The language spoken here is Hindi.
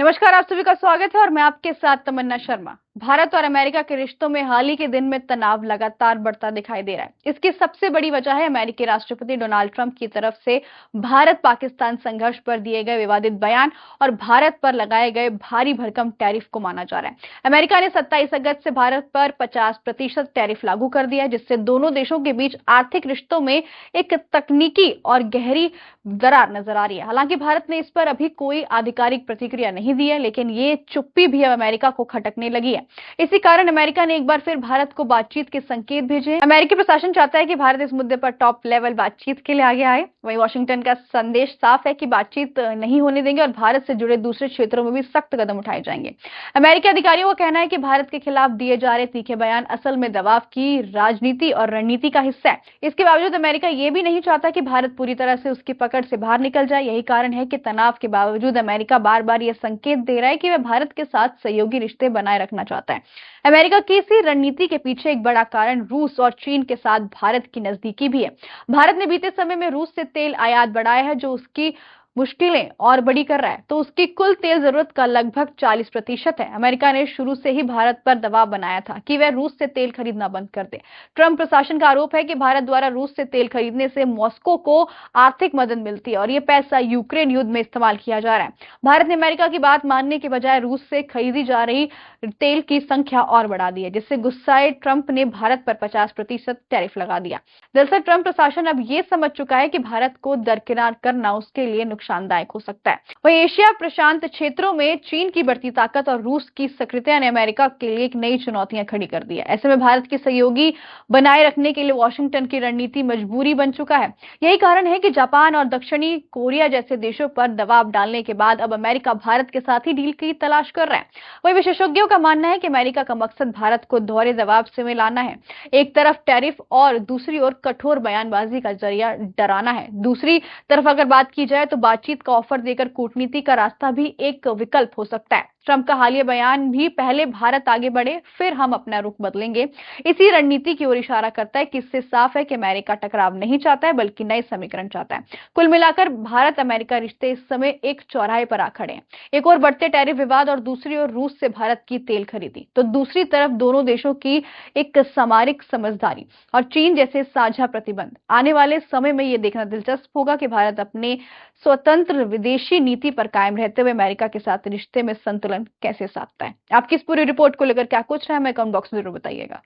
नमस्कार, आप सभी का स्वागत है और मैं आपके साथ तमन्ना शर्मा। भारत और अमेरिका के रिश्तों में हाल ही के दिन में तनाव लगातार बढ़ता दिखाई दे रहा है। इसकी सबसे बड़ी वजह है अमेरिकी राष्ट्रपति डोनाल्ड ट्रंप की तरफ से भारत पाकिस्तान संघर्ष पर दिए गए विवादित बयान और भारत पर लगाए गए भारी भरकम टैरिफ को माना जा रहा है। अमेरिका ने 27 अगस्त से भारत पर 50% टैरिफ लागू कर दिया है, जिससे दोनों देशों के बीच आर्थिक रिश्तों में एक तकनीकी और गहरी दरार नजर आ रही है। हालांकि भारत ने इस पर अभी कोई आधिकारिक प्रतिक्रिया नहीं दी है, लेकिन ये चुप्पी भी अब अमेरिका को खटकने लगी है। इसी कारण अमेरिका ने एक बार फिर भारत को बातचीत के संकेत भेजे हैं। अमेरिकी प्रशासन चाहता है कि भारत इस मुद्दे पर टॉप लेवल बातचीत के लिए आगे आए। वहीं वॉशिंगटन का संदेश साफ है कि बातचीत नहीं होने देंगे और भारत से जुड़े दूसरे क्षेत्रों में भी सख्त कदम उठाए जाएंगे। अमेरिकी अधिकारियों का कहना है कि भारत के खिलाफ दिए जा रहे तीखे बयान असल में दबाव की राजनीति और रणनीति का हिस्सा है। इसके बावजूद अमेरिका ये भी नहीं चाहता कि भारत पूरी तरह से उसकी पकड़ से बाहर निकल जाए। यही कारण है कि तनाव के बावजूद अमेरिका बार बार यह संकेत दे रहा है कि वह भारत के साथ सहयोगी रिश्ते बनाए रखना चाहता है। अमेरिका की इसी रणनीति के पीछे एक बड़ा कारण रूस और चीन के साथ भारत की नजदीकी भी है। भारत ने बीते समय में रूस से तेल आयात बढ़ाया है, जो उसकी मुश्किलें और बड़ी कर रहा है, तो उसकी कुल तेल जरूरत का लगभग 40% है। अमेरिका ने शुरू से ही भारत पर दबाव बनाया था कि वह रूस से तेल खरीदना बंद कर दे। ट्रंप प्रशासन का आरोप है कि भारत द्वारा रूस से तेल खरीदने से मॉस्को को आर्थिक मदद मिलती है और यह पैसा यूक्रेन युद्ध में इस्तेमाल किया जा रहा है। भारत ने अमेरिका की बात मानने के बजाय रूस से खरीदी जा रही तेल की संख्या और बढ़ा दी है, जिससे गुस्साए ट्रंप ने भारत पर 50% टैरिफ लगा दिया। दरअसल ट्रंप प्रशासन अब यह समझ चुका है कि भारत को दरकिनार करना उसके लिए नुकसानदायक हो सकता है। वहीं एशिया प्रशांत क्षेत्रों में चीन की बढ़ती ताकत और रूस की सक्रियता ने अमेरिका के लिए एक नई चुनौतियां खड़ी कर दी है। ऐसे में भारत की सहयोगी बनाए रखने के लिए वॉशिंगटन की रणनीति मजबूरी बन चुका है। यही कारण है कि जापान और दक्षिणी कोरिया जैसे देशों पर दबाव डालने के बाद अब अमेरिका भारत के साथ ही डील की तलाश कर रहा है। वहीं विशेषज्ञों का मानना है कि अमेरिका का मकसद भारत को दोहरे दबाव से मिलाना है। एक तरफ टैरिफ और दूसरी ओर कठोर बयानबाजी का जरिया डराना है। दूसरी तरफ अगर बात की जाए तो बातचीत का ऑफर देकर कूटनीति का रास्ता भी एक विकल्प हो सकता है। ट्रंप का हालिया बयान भी पहले भारत आगे बढ़े फिर हम अपना रुख बदलेंगे, इसी रणनीति की ओर इशारा करता है कि इससे साफ है कि अमेरिका टकराव नहीं चाहता है बल्कि नए समीकरण चाहता है। कुल मिलाकर भारत अमेरिका रिश्ते इस समय एक चौराहे पर आ खड़े हैं। एक और बढ़ते टैरिफ विवाद और दूसरी ओर रूस से भारत की तेल खरीदी, तो दूसरी तरफ दोनों देशों की एक सामरिक समझदारी और चीन जैसे साझा प्रतिबंध। आने वाले समय में यह देखना दिलचस्प होगा कि भारत अपने स्वतंत्र विदेशी नीति पर कायम रहते हुए अमेरिका के साथ रिश्ते में संतुलन कैसे साधता है। आपकी इस पूरी रिपोर्ट को लेकर क्या कुछ है, हमें कमेंट बॉक्स में जरूर बताइएगा।